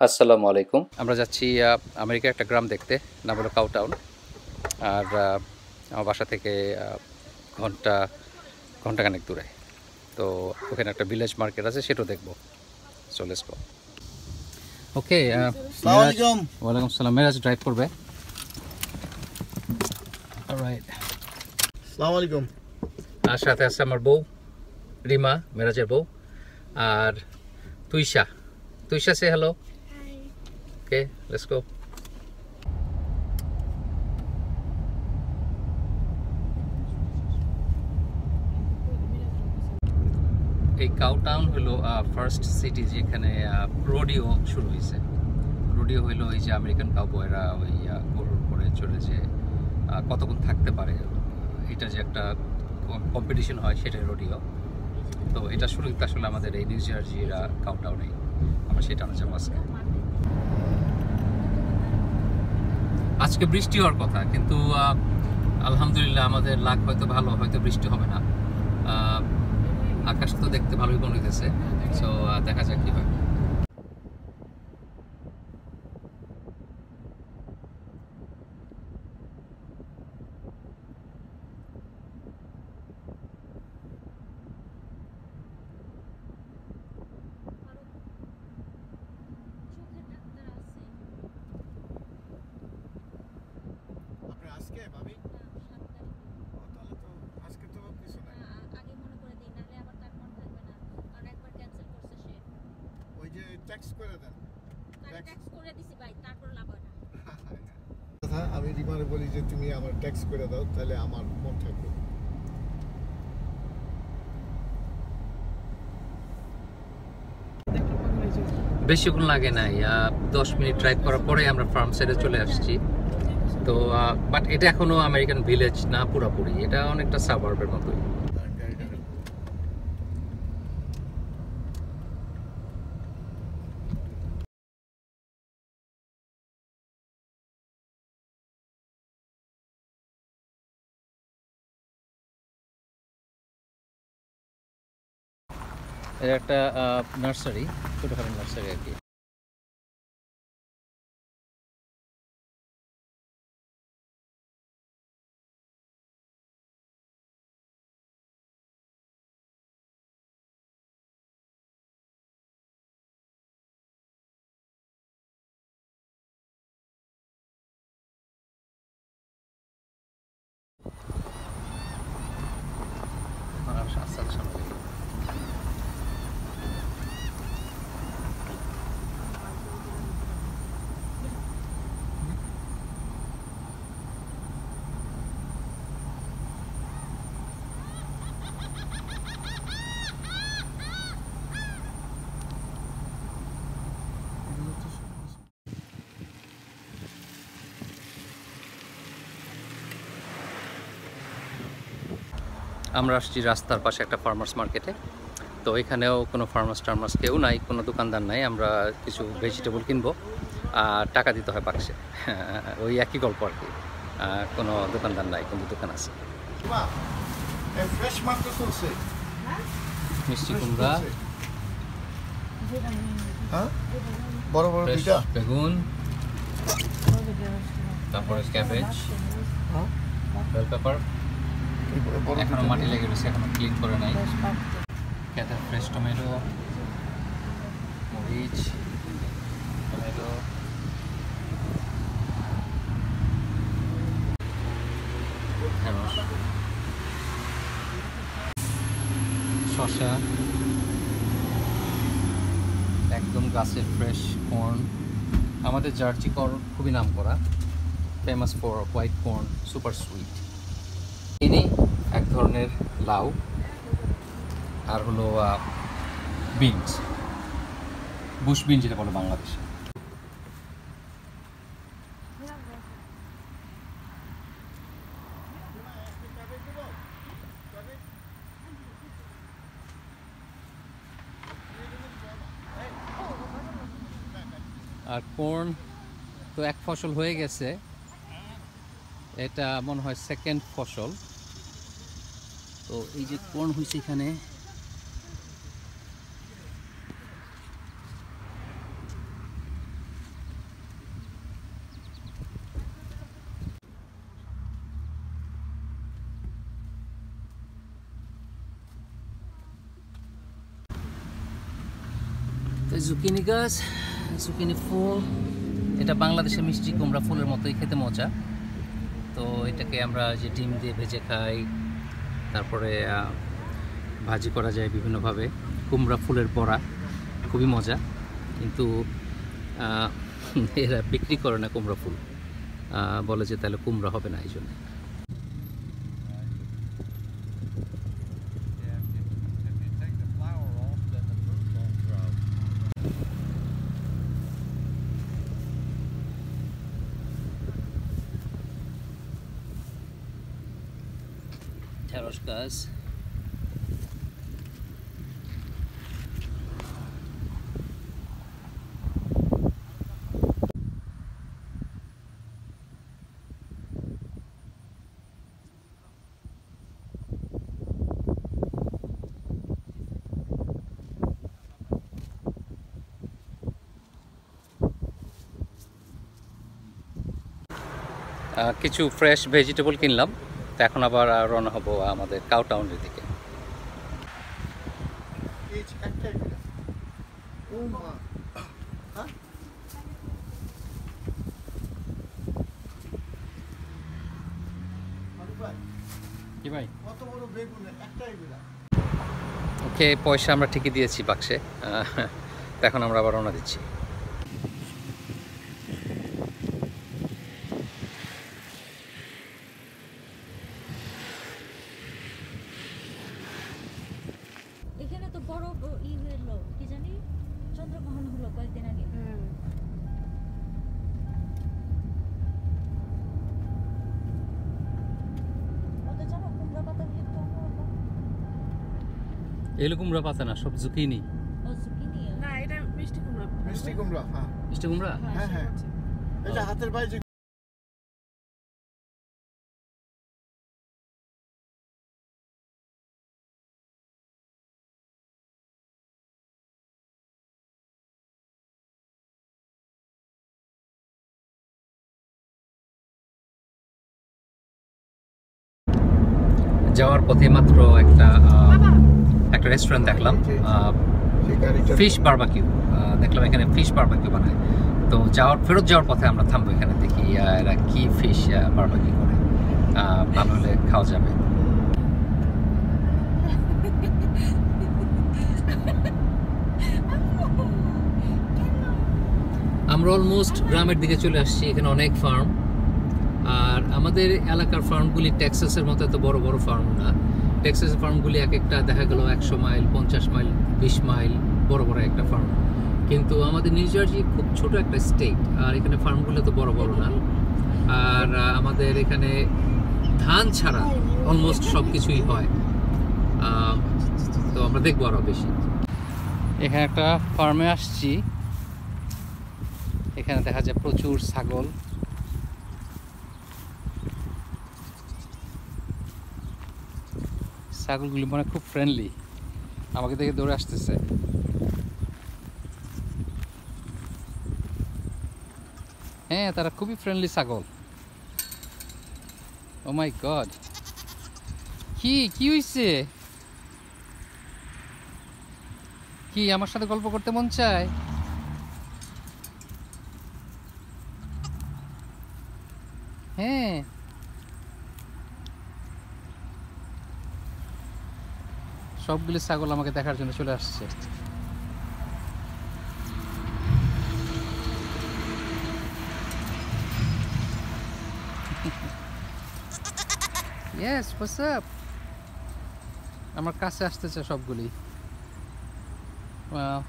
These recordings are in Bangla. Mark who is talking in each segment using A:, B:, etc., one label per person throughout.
A: আসসালামু আলাইকুম। আমরা যাচ্ছি আমেরিকার একটা গ্রাম দেখতে, নাম হলো কাউটাউন। আর আমার বাসা থেকে ঘন্টা ঘন্টাখানেক দূরে। তো ওখানে একটা ভিলেজ মার্কেট আছে, সেটাও দেখবো। So let's go. ওকে,
B: আসসালামু আলাইকুম।
A: ওয়ালাইকুম আসসালাম। মেরাজ ড্রাইভ করবে। অলরাইট।
B: আসসালামু আলাইকুম।
A: আর সাথে আছে আমার বউ রিমা, মেরাজের বউ। আর তুইশা। তুইশা সে হ্যালো। Okay, let's go. এই কাউটাউন হলো ফার্স্ট সিটি যেখানে রোডিও শুরু হয়েছে। রোডিও হইলো এই যে আমেরিকান কাউবয়রা ওই গরুর উপরে চড়ে যে কতক্ষণ থাকতে পারে, এটা যে একটা কম্পিটিশন হয়, সেটাই রোডিও। তো এটা শুরু কিন্তু আসলে আমাদের এই নিউ জার্সির কাউটাউনেই। আমরা সেটা আনছিলাম আজকে। আজকে বৃষ্টি হওয়ার কথা, কিন্তু আলহামদুলিল্লাহ আমাদের লাক হয়তো ভালো, হয়তো বৃষ্টি হবে না। আকাশ তো দেখতে ভালোই মনে হইতেছে। সো দেখা যাক কি হয়।
B: আপনি আজকে ভাবি? তাহলে তো আজকে তো কিছু নাই। ওই যে ট্যাক্স করে দেন। কথা আমি রিমারে বলি যে তুমি আমার ট্যাক্স করে দাও, তাহলে আমার মন থাকবে।
A: বেশিক্ষণ লাগে নাই, 10 মিনিট ড্রাইভ করার পরে আমরা ফার্ম সাইডে চলে আসছি। তো বাট এটা এখনো আমেরিকান ভিলেজ না পুরোপুরি, এটা অনেকটা সাবার্বের মতোই। এটা একটা নার্সারি, ছোটখাটো নার্সারি আর কি। আস্তে আস্তে সামনে যাই। আমরা আসছি রাস্তার পাশে একটা ফার্মার্স মার্কেটে। তো এখানেও কোনো ফার্মার্স কেউ নাই, কোনো দোকানদার নাই। আমরা কিছু ভেজিটেবল কিনবো আর টাকা দিতে হয় বাক্সে। ওই একই গল্প আর কি। কোনো দোকানদার নাই, কিন্তু দোকান আছে।
B: ফ্রেশ মাত্র চলছে।
A: মিষ্টি কুমড়া,
B: হ্যাঁ, বড় বড়
A: ফ্রেশ
B: দুইটা
A: বেগুন, তারপরে ক্যাবেজ, বেল পেপার। এখনো মাটি লেগে রয়েছে, এখনো ক্লিন করে নাই। খেতে ফ্রেশ টমেটো, মরিচ, টমেটো, ঢেঁড়স, শসা, একদম গাছের ফ্রেশ কর্ন। আমাদের জার্সি কর্ন খুবই নাম করা, famous for white corn, super sweet. ইনি এক ধরনের লাউ, আর হলো বিনস, বুশ বিন যেটা বলে বাংলাদেশে। আর কর্ন তো এক ফসল হয়ে গেছে, এটা মনে হয় সেকেন্ড ফসল। তো এই যে কর্ন হয়েছে এখানে, তো জুকিনি গাছ, জুকিনি ফুল, এটা বাংলাদেশের মিষ্টি কুমড়া ফুলের মতোই খেতে মজা। তো এটাকে আমরা যে ডিম দিয়ে ভেজে খাই, তারপরে ভাজি করা যায় বিভিন্নভাবে। কুমড়া ফুলের বড়া খুবই মজা, কিন্তু এরা বিক্রি করে না কুমড়া ফুল, বলে যে তাহলে কুমড়া হবে না, এই জন্য। ঢেঁড়স গাছ, কিছু ফ্রেশ ভেজিটেবল কিনলাম। তো এখন আবার রওনা হব আমাদের কাউ টাউনের দিকে। কি ভাই? ওকে, পয়সা আমরা ঠিকই দিয়েছি বাক্সে। তো এখন আমরা আবার রওনা দিচ্ছি।
C: এখানে তো বড় হলো, কি জানি চন্দ্রগ্রহণ হলো কয়েকদিন আগে। ওটা জানো কুমড়া পাতা দিয়ে একটু অন্যরকম।
A: এগুলো কুমড়া পাতা না, সব জুকিনি।
C: ও জুকিনি
D: না, এটা মিষ্টি কুমড়া।
B: মিষ্টি কুমড়া, হ্যাঁ
A: মিষ্টি কুমড়া।
B: হ্যাঁ হ্যাঁ, এটা হাতের বাইরে।
A: যাওয়ার পথে মাত্র একটা রেস্টুরেন্ট দেখলাম, ফিশ বারবাকিউ দেখলাম। এখানে ফিশ বারবাকিউ বানায়। তো ফেরত যাওয়ার পথে আমরা থামবো এখানে, দেখি এরা কি ফিশ বারবাকিউ করে। ভালো হলে খাওয়া যাবে। আমরা অলমোস্ট গ্রামের দিকে চলে আসছি। এখানে অনেক ফার্ম, আর আমাদের এলাকার ফার্মগুলি টেক্সাসের মতো এত বড় বড় ফার্ম না। টেক্সাসের ফার্মগুলি এক একটা দেখা গেল 100 মাইল, 50 মাইল, 20 মাইল বড় বড় একটা ফার্ম। কিন্তু আমাদের নিউ জার্সি খুব ছোট একটা স্টেট, আর এখানে ফার্মগুলো তো বড় বড় না। আর আমাদের এখানে ধান ছাড়া অলমোস্ট সব কিছুই হয়। তো আমরা দেখবো আরও বেশি। এখানে একটা ফার্মে আসছি, এখানে দেখা যায় প্রচুর ছাগল। ছাগলগুলি মানে খুব ফ্রেন্ডলি, আমাকে দেখে দৌড়ে আসতেছে। হ্যাঁ, তারা খুবই ফ্রেন্ডলি ছাগল। ও মাই গড, কি হইছে? কি আমার সাথে গল্প করতে মন চায়? হ্যাঁ, সবগুলি ছাগল আমাকে দেখার জন্য চলে আসছে। Yes, what's up? আমার কাছে আসতেছে সবগুলি। Wow.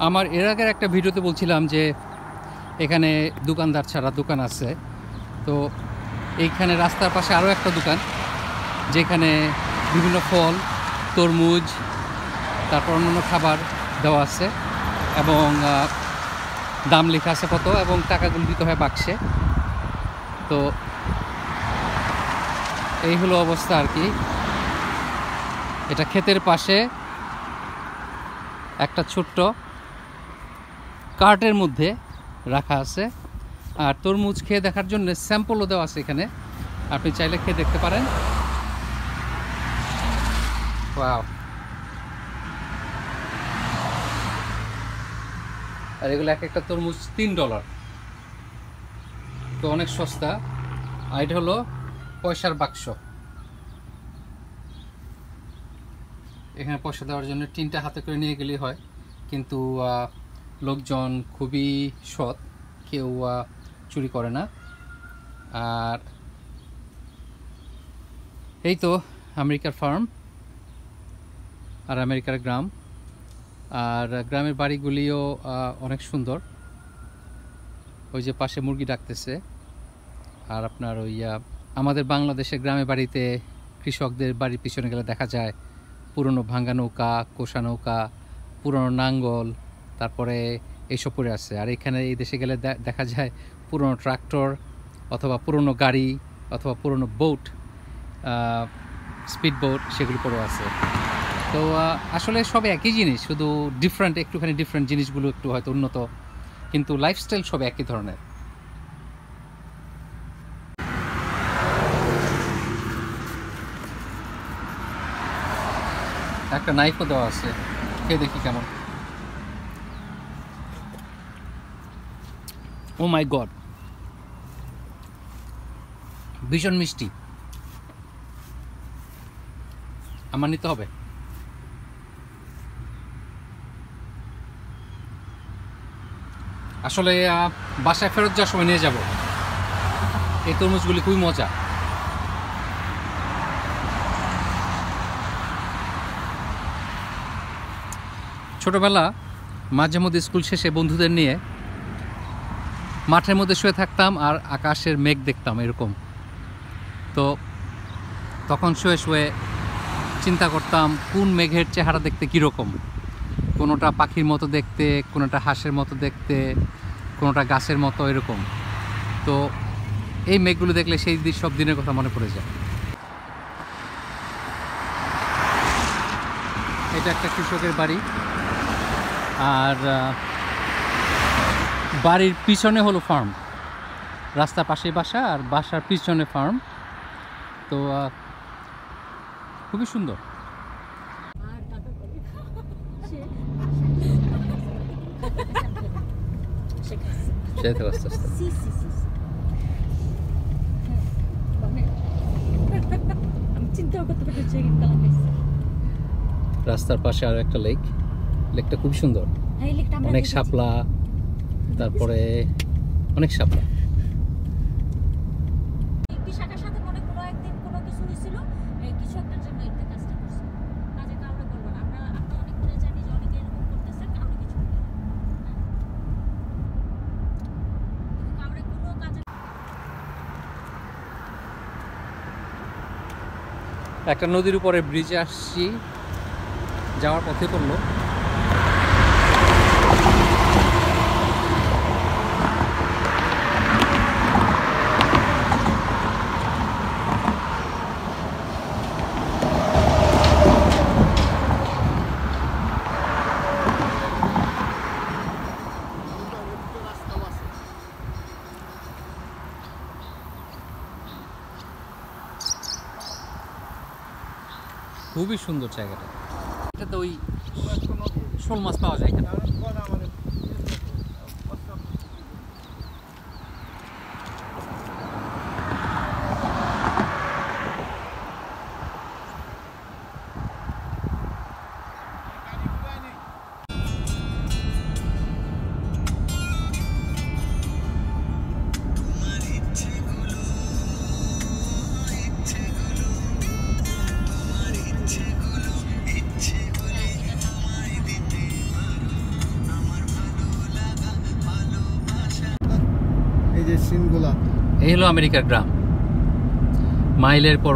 A: আমার এর আগের একটা ভিডিওতে বলছিলাম যে এখানে দোকানদার ছাড়া দোকান আছে। তো এইখানে রাস্তার পাশে আরও একটা দোকান, যেখানে বিভিন্ন ফল, তরমুজ, তারপর অন্যান্য খাবার দেওয়া আছে, এবং দাম লেখা আছে কত, এবং টাকাগুলো দিতে হয় বাক্সে। তো এই হলো অবস্থা আর কি। এটা ক্ষেতের পাশে একটা ছোট্ট কার্টের মধ্যে রাখা আছে, আর তরমুজ খেয়ে দেখার জন্য স্যাম্পলও দেওয়া আছে এখানে, আপনি চাইলে খেয়ে দেখতে পারেন। ওয়াও! আর এগুলো এক একটা তরমুজ $3, তো অনেক সস্তা। আর এটা হলো পয়সার বাক্স, এখানে পয়সা দেওয়ার জন্য টিনটা হাতে করে নিয়ে গেলেই হয়, কিন্তু লোকজন খুবই সৎ, কেউ চুরি করে না। আর এই তো আমেরিকার ফার্ম আর আমেরিকার গ্রাম, আর গ্রামের বাড়িগুলিও অনেক সুন্দর। ওই যে পাশে মুরগি ডাকতেছে। আর আপনার ওই আমাদের বাংলাদেশের গ্রামের বাড়িতে কৃষকদের বাড়ির পিছনে গেলে দেখা যায় পুরনো ভাঙ্গা নৌকা, কোষা নৌকা, পুরনো নাঙ্গল, তারপরে এইসব পড়ে আছে। আর এখানে এই দেশে গেলে দেখা যায় পুরনো ট্রাক্টর অথবা পুরনো গাড়ি অথবা পুরনো বোট, স্পিড বোট, সেগুলো পড়ে আছে। তো আসলে সব একই জিনিস, শুধু ডিফারেন্ট, একটুখানি ডিফারেন্ট জিনিসগুলো একটু হয়তো উন্নত, কিন্তু লাইফস্টাইল সব একই ধরনের। একটা নাইফও দেওয়া আছে, খেয়ে দেখি কেমন। ও মাই গড, ভীষণ মিষ্টি, আমার নিতে হবে। আসলে বাসায় ফেরত যাওয়ার সময় নিয়ে যাব। এই তরমুজগুলি খুবই মজা। ছোটবেলা মাঝে মধ্যে স্কুল শেষে বন্ধুদের নিয়ে মাঠের মধ্যে শুয়ে থাকতাম আর আকাশের মেঘ দেখতাম এরকম। তো তখন শুয়ে শুয়ে চিন্তা করতাম কোন মেঘের চেহারা দেখতে কীরকম, কোনোটা পাখির মতো দেখতে, কোনোটা হাঁসের মতো দেখতে, কোনোটা গাছের মতো, এরকম। তো এই মেঘগুলো দেখলে সেই সব দিনের কথা মনে পড়ে যায়। এটা একটা কৃষকের বাড়ি, আর বাড়ির পিছনে হলো ফার্ম, রাস্তার পাশে বাসা আর বাসার পিছনে ফার্ম। তো খুবই সুন্দর। রাস্তার পাশে আরো একটা লেক, লেকটা খুব সুন্দর, অনেক শাপলা, তারপরে অনেক শাপলা। একটা নদীর উপরে ব্রিজে আসছি, যাওয়ার পথে পড়লো। খুবই সুন্দর জায়গাটা। এটাতে ওই শোল মাছ পাওয়া যায় এখানে।
B: এই যে সিনগুলা,
A: এই হলো আমেরিকার গ্রাম, মাইলের পর